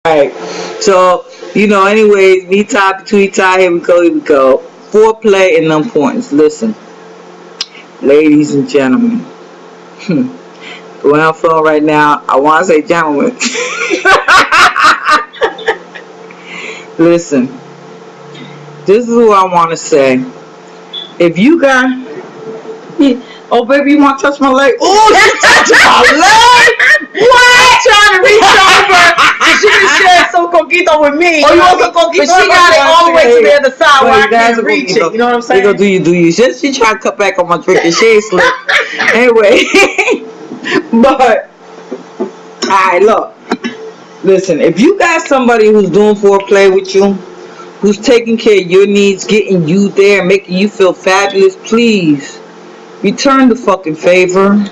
Right. So, anyways, me tie, tweet tie, here we go. Foreplay and them points. Listen, ladies and gentlemen. Where I'm from right now, I want to say gentlemen. Listen, this is what I want to say. If you got, oh baby, you want to touch my leg? Oh, she touched my leg. What? I'm trying to reach over. She can share some coquito with me. Oh, you want some coquito? But she got it all the way to the other side where I can't reach it. You know what I'm saying? They gonna do you. She trying to cut back on my drink and she ain't slip. Anyway, but alright, look. Listen, if you got somebody who's doing foreplay with you, who's taking care of your needs, getting you there, making you feel fabulous, please return the fucking favor.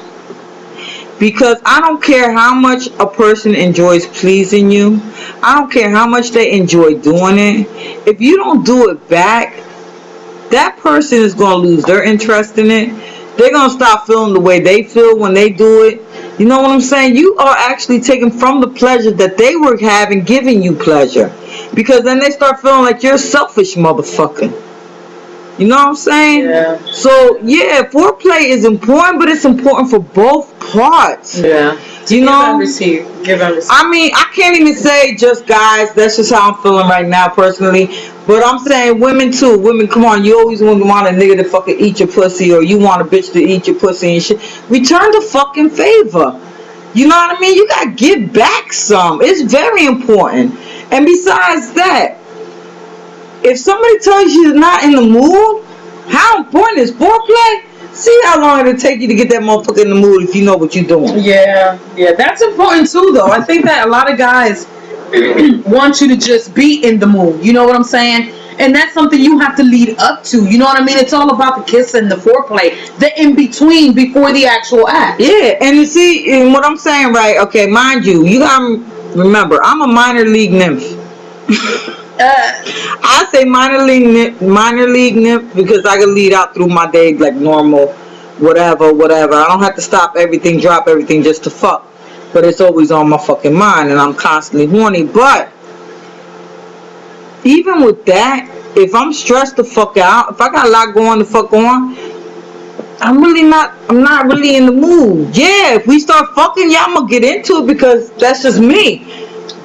Because I don't care how much a person enjoys pleasing you. I don't care how much they enjoy doing it. If you don't do it back, that person is going to lose their interest in it. They're going to stop feeling the way they feel when they do it. You know what I'm saying? You are actually taking from the pleasure that they were having, giving you pleasure. Because then they start feeling like you're a selfish motherfucker. You know what I'm saying? Yeah. So, yeah, foreplay is important, but it's important for both parts. Yeah. You know? Give and receive. I mean, I can't even say just guys. That's just how I'm feeling right now, personally. But I'm saying women, too. Women, come on. You always want a nigga to fucking eat your pussy, or you want a bitch to eat your pussy and shit. Return the fucking favor. You know what I mean? You got to give back some. It's very important. And besides that, if somebody tells you you're not in the mood, how important is foreplay? See how long it'll take you to get that motherfucker in the mood if you know what you're doing. Yeah, that's important too, though. I think that a lot of guys want you to just be in the mood. You know what I'm saying? And that's something you have to lead up to. You know what I mean? It's all about the kiss and the foreplay, the in between before the actual act. Yeah, and you see, and what I'm saying, right? Okay, mind you, you gotta remember, I'm a minor league nymph. I say minor league nymph because I can lead out through my day like normal, whatever. I don't have to stop everything, drop everything just to fuck. But it's always on my fucking mind and I'm constantly horny. But even with that, if I'm stressed the fuck out, if I got a lot going the fuck on, I'm not really in the mood. Yeah, if we start fucking, yeah, I'm gonna get into it because that's just me.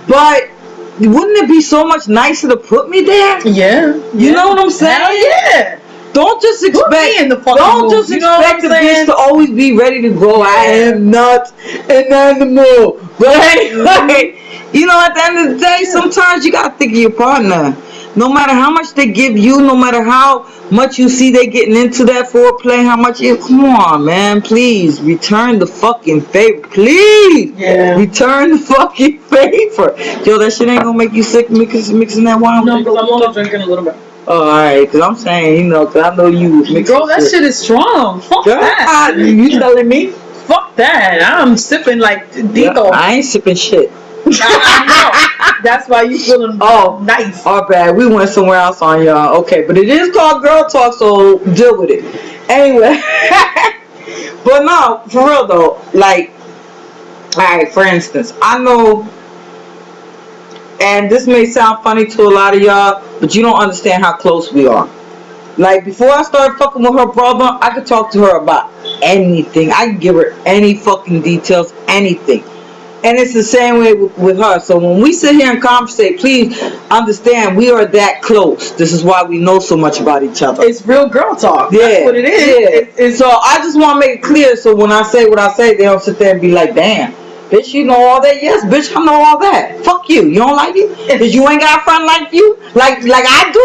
But wouldn't it be so much nicer to put me there? Yeah. You know what I'm saying? Hell yeah. Don't just expect the bitch to always be ready to go. Yeah. I am not in the mood. But anyway, at the end of the day, sometimes you gotta think of your partner. No matter how much they give you, no matter how much you see they getting into that foreplay, how much come on, man, please return the fucking favor, please. Yeah. Return the fucking favor. Yo, that shit ain't gonna make you sick mixing that wine. No, because I'm only drinking a little bit. Oh, alright, because I'm saying, because I know you mixing. Girl, that shit is strong. Fuck that. You telling me? Fuck that. I'm sipping like Dico. I ain't sipping shit. I know. That's why you feeling nice. Our bad. We went somewhere else on y'all. Okay, but it is called Girl Talk, so deal with it. Anyway. But no, for real though, like, alright, for instance, I know, and this may sound funny to a lot of y'all, but you don't understand how close we are. Like, before I started fucking with her brother, I could talk to her about anything. I could give her any fucking details, anything. And it's the same way with her. So when we sit here and conversate, please understand we are that close. This is why we know so much about each other. It's real girl talk. Yeah. That's what it is. Yeah. So I just want to make it clear so when I say what I say, they don't sit there and be like, damn, bitch, you know all that? Yes, bitch, I know all that. Fuck you. You don't like it? Because you ain't got a friend like you? Like I do?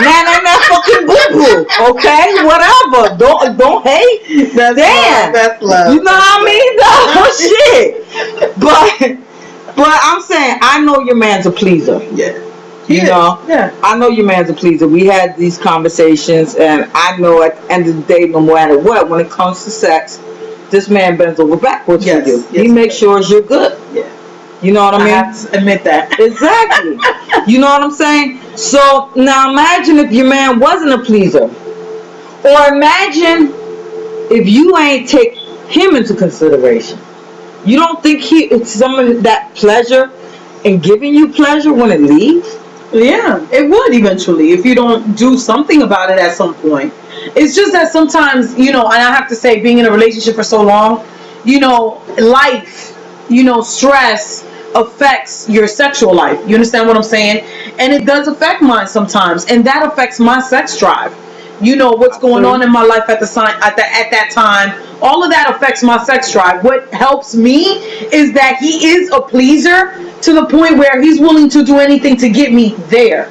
Man, ain't that fucking boo-boo. Okay? Whatever. Don't hate. That's damn. Love. That's love. You know what I mean? No shit. But I'm saying, I know your man's a pleaser. Yeah. You know? Yeah. I know your man's a pleaser. We had these conversations, and I know at the end of the day, no matter what, when it comes to sex, this man bends over backwards for you. He makes sure you're good. Yeah. You know what I mean? I have to admit that. Exactly. You know what I'm saying? So now imagine if your man wasn't a pleaser. Or imagine if you ain't take him into consideration. You don't think some of that pleasure and giving you pleasure when it leaves? Yeah, it would eventually if you don't do something about it at some point. It's just that sometimes, and I have to say, being in a relationship for so long, life, stress affects your sexual life. You understand what I'm saying? And it does affect mine sometimes, and that affects my sex drive. What's going on in my life at that time. All of that affects my sex drive. What helps me is that he is a pleaser to the point where he's willing to do anything to get me there.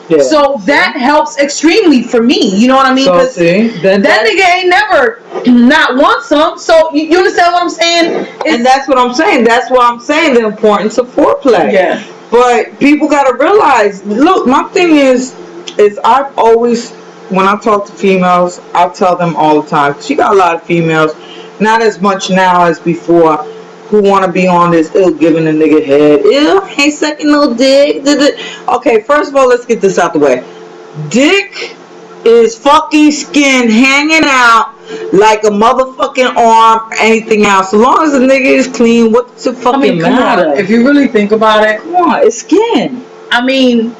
Yeah. So that helps extremely for me. You know what I mean? Because that nigga ain't never not want some. So you understand what I'm saying? And that's what I'm saying. That's why I'm saying the importance of foreplay. Yeah. But people got to realize, look, my thing is I've always, when I talk to females, I tell them all the time. She got a lot of females, not as much now as before, who want to be on this ill giving a nigga head. Ew, ain't sucking no dick. Okay, first of all, let's get this out the way. Dick is fucking skin hanging out like a motherfucking arm, anything else. So long as the nigga is clean, what's the fucking matter? If you really think about it, come on, it's skin. I mean,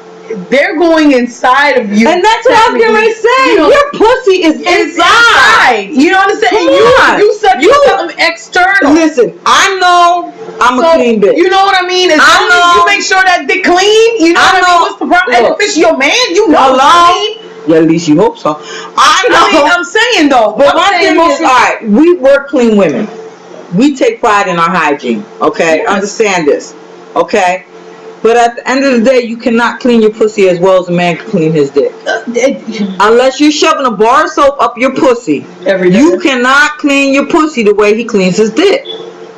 they're going inside of you. And that's what I was going to say. Your pussy is inside. You know what I'm saying? You said something external. Listen, I know I'm a clean bitch. You know what I mean? As long as you make sure that dick clean, you know what I mean? What's the problem? And if it's your man, you know what I mean? Yeah, at least you hope so. I know. I'm saying though. But one thing is, alright, we're clean women. We take pride in our hygiene. Okay? Yes. Understand this. Okay? But at the end of the day, you cannot clean your pussy as well as a man can clean his dick. Unless you're shoving a bar of soap up your pussy. Every day. You cannot clean your pussy the way he cleans his dick.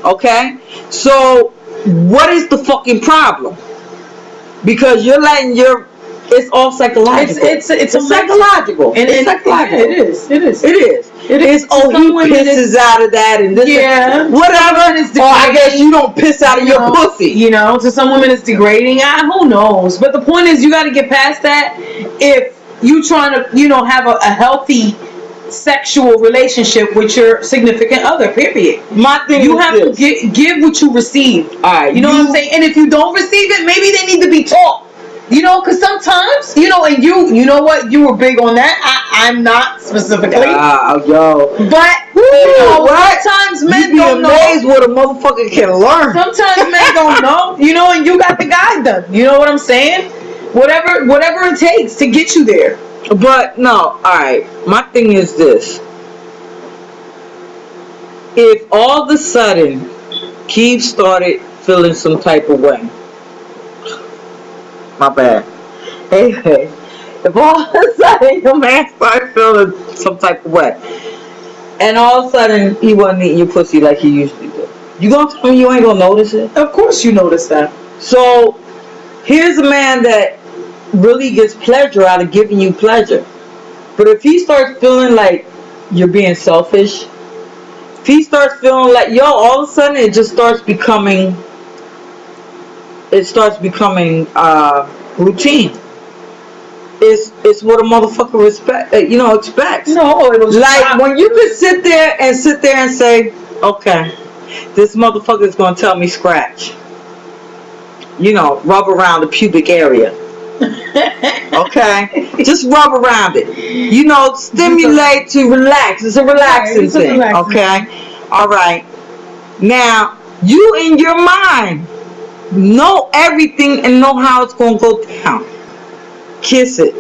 Okay? So, what is the fucking problem? Because you're letting it's all psychological. It's psychological. And it's psychological. Yeah, it is. He pisses out of that and this. Yeah. Whatever. I guess you don't piss out of your pussy. To some women it's degrading. Who knows? But the point is, you got to get past that if you trying to, have a healthy sexual relationship with your significant other. Period. My thing you have to give what you receive. All right. You know what I'm saying? And if you don't receive it, maybe they need to be taught. Because sometimes, and you know what? You were big on that. I'm not specifically. But, sometimes men don't know. You'd be amazed what a motherfucker can learn. Sometimes men don't know, and you got the guide done. You know what I'm saying? Whatever it takes to get you there. But, no, alright. My thing is this. If all of a sudden, Keith started feeling some type of way. My bad. Anyway, if all of a sudden your man started feeling some type of way, and all of a sudden he wasn't eating your pussy like he usually do, you gonna tell me you ain't gonna notice it? Of course you notice that. So here's a man that really gets pleasure out of giving you pleasure, but if he starts feeling like you're being selfish, if he starts feeling like all of a sudden it just starts becoming routine. It's what a motherfucker expects. No, it was like when you could sit there and say, okay, this motherfucker is gonna tell me scratch. Rub around the pubic area. Okay, just rub around it. Stimulate to relax. It's a relaxing thing. Okay, all right. Now you in your mind know everything and know how it's gonna go down. Kiss it.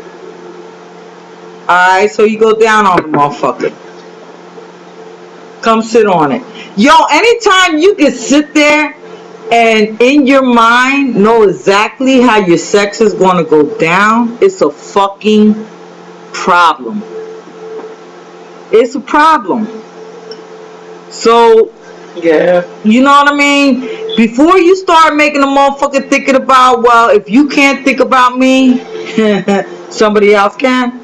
Alright, so you go down on the motherfucker. Come sit on it. Anytime you can sit there and in your mind know exactly how your sex is gonna go down, it's a fucking problem. It's a problem. So, yeah. You know what I mean? Before you start making a motherfucker thinking about, well, if you can't think about me, somebody else can.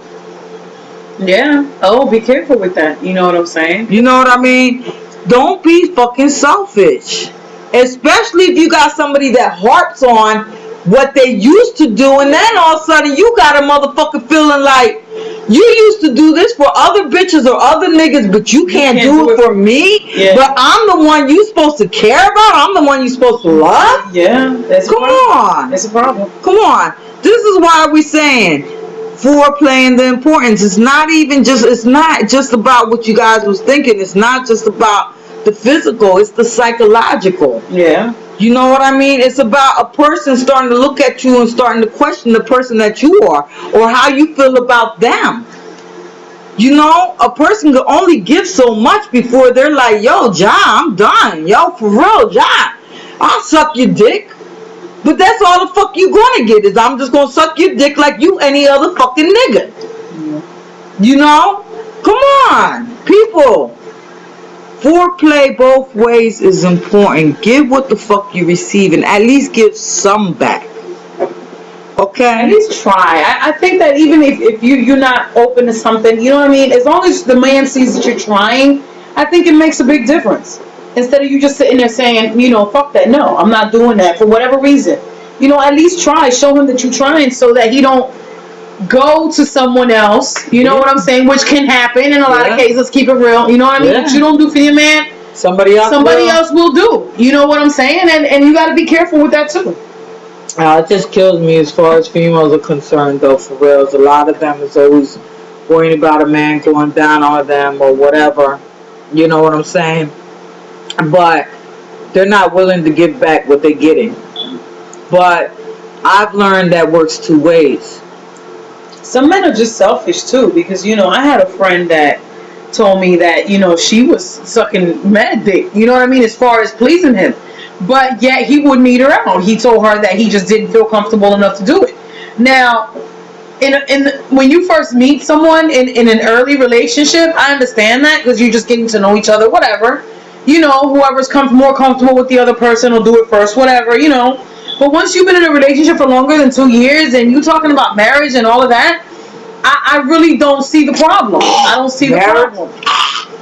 Yeah. Oh, be careful with that. You know what I'm saying? You know what I mean? Don't be fucking selfish. Especially if you got somebody that harps on what they used to do, and then all of a sudden you got a motherfucker feeling like, You used to do this for other bitches or other niggas, but you can't do it for me. Yeah. But I'm the one you supposed to care about. I'm the one you supposed to love. Yeah, that's Come on. It's a problem. Come on. This is why we saying foreplay and the importance. It's not just about what you guys was thinking. It's not just about the physical. It's the psychological. Yeah. You know what I mean? It's about a person starting to look at you and starting to question the person that you are or how you feel about them. You know, a person can only give so much before they're like, yo, Ja, I'm done. Yo, for real, Ja, I'll suck your dick. But that's all the fuck you gonna get is I'm just gonna suck your dick like you any other fucking nigga. Yeah. You know? Come on, people. Foreplay both ways is important. Give what the fuck you receive and at least give some back. Okay? At least try. I think that even if you're not open to something, you know what I mean? As long as the man sees that you're trying, I think it makes a big difference. Instead of you just sitting there saying, you know, fuck that. No, I'm not doing that for whatever reason. You know, at least try. Show him that you're trying so that he don't go to someone else. You know what I'm saying? Which can happen in a lot of cases. Keep it real. You know what I mean? What you don't do for your man, somebody else will do. You know what I'm saying? And you got to be careful with that too. It just kills me as far as females are concerned, though, for real. A lot of them is always worrying about a man going down on them or whatever. You know what I'm saying? But they're not willing to give back what they're getting. But I've learned that works two ways. Some men are just selfish too, because, you know, I had a friend that told me that, you know, she was sucking mad dick, you know what I mean, as far as pleasing him. But yet he wouldn't eat her out. He told her that he just didn't feel comfortable enough to do it. Now, when you first meet someone in an early relationship, I understand that because you're just getting to know each other, whatever. You know, whoever's more comfortable with the other person will do it first, whatever, you know. But once you've been in a relationship for longer than 2 years and you're talking about marriage and all of that, I really don't see the problem. I don't see the problem.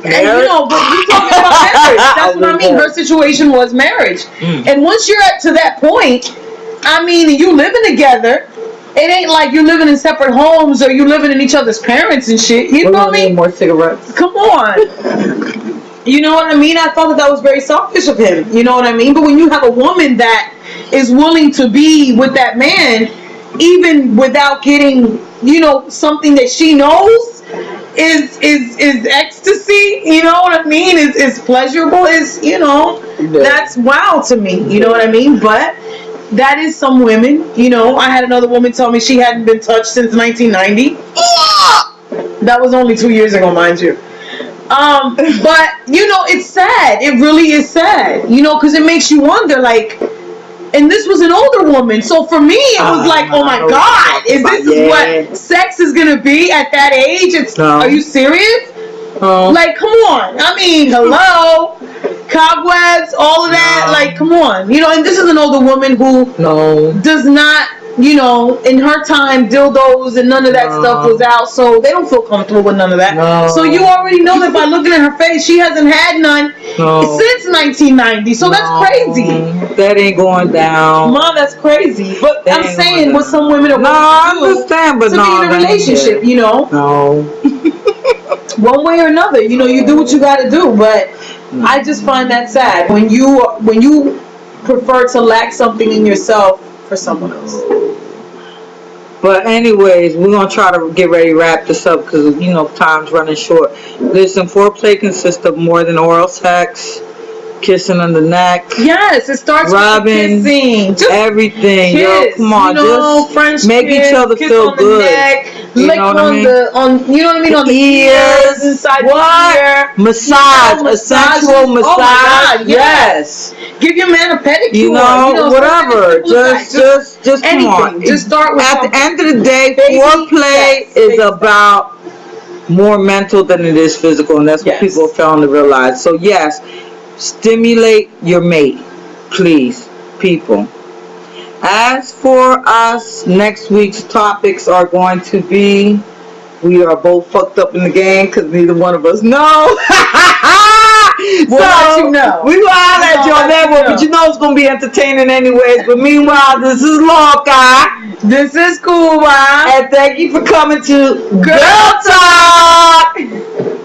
And, you know, but you're talking about marriage. That's what I mean. Her situation was marriage. And once you're to that point, I mean, you living together. It ain't like you're living in separate homes or you're living in each other's parents and shit. You know what I mean? More cigarettes. Come on. You know what I mean? I thought that was very selfish of him. You know what I mean? But when you have a woman that is willing to be with that man, even without getting, you know, something that she knows is ecstasy, you know what I mean? Is pleasurable, is, you know, that's wow to me. You know what I mean? But that is some women. You know, I had another woman tell me she hadn't been touched since 1990. That was only 2 years ago, mind you. But, you know, it's sad. It really is sad. You know, because it makes you wonder, like, and this was an older woman. So for me, it was like, oh my God, is this what sex is going to be at that age? Are you serious? Like, come on. I mean, hello? Cobwebs, all of that. Like, come on. You know, and this is an older woman who does not, you know, in her time, dildos and none of that stuff was out. So they don't feel comfortable with none of that. So you already know that by looking at her face, she hasn't had none since 1990. So that's crazy. That ain't going down. Mom, that's crazy. But that I'm saying what some women are I understand, but to be in a relationship, you know. One way or another, you know, you do what you got to do. But I just find that sad when you prefer to lack something in yourself for someone else. But anyways, we're going to try to get ready to wrap this up because, you know, time's running short. Listen, foreplay consists of more than oral sex, kissing on the neck. Yes, it starts rubbing, with kissing. Just everything. Kiss, yo, come on, you know, just French make kiss, each other kiss feel on good. The neck, you lick know what I mean? you know what I mean? On the ears, inside the ear. Massage, a sensual massage. Oh my God, yes. Give your man a pedicure. You know whatever. Just come on. Just start with at the end of the day, foreplay is about more mental than it is physical, and that's what people are failing to realize. So yes, stimulate your mate, please, people. As for us, next week's topics are going to be, we are both fucked up in the game because neither one of us know. We'll let you know. We will holler at you on that one, but you know it's gonna be entertaining anyways. But meanwhile, this is Loca. This is Cool, and thank you for coming to Girl Talk.